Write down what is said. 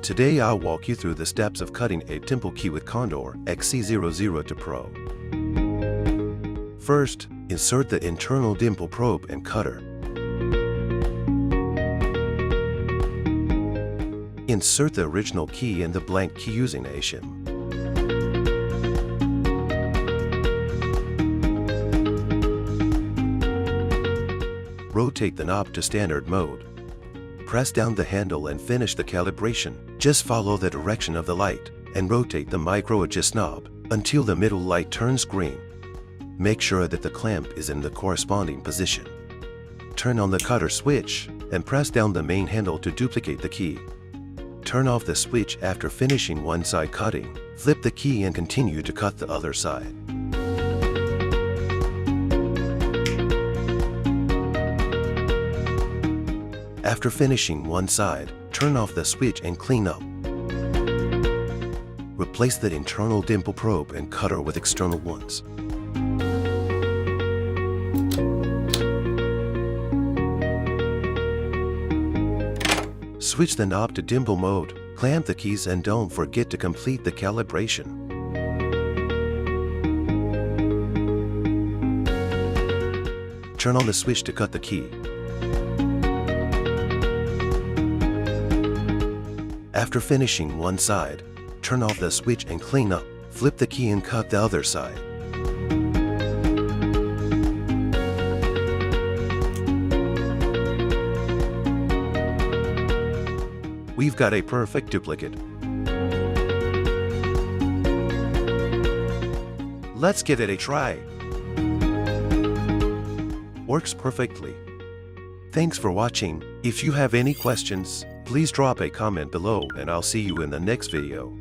Today I'll walk you through the steps of cutting a Dimple key with CONDOR XC-002 Pro. First, insert the internal Dimple probe and cutter. Insert the original key and the blank key using a shim. Rotate the knob to standard mode. Press down the handle and finish the calibration. Just follow the direction of the light and rotate the micro adjust knob until the middle light turns green. Make sure that the clamp is in the corresponding position. Turn on the cutter switch and press down the main handle to duplicate the key. Turn off the switch after finishing one side cutting. Flip the key and continue to cut the other side. After finishing one side, turn off the switch and clean up. Replace the internal Dimple probe and cutter with external ones. Switch the knob to Dimple mode, clamp the keys and don't forget to complete the calibration. Turn on the switch to cut the key. After finishing one side, turn off the switch and clean up. Flip the key and cut the other side. We've got a perfect duplicate. Let's give it a try. Works perfectly. Thanks for watching. If you have any questions, please drop a comment below and I'll see you in the next video.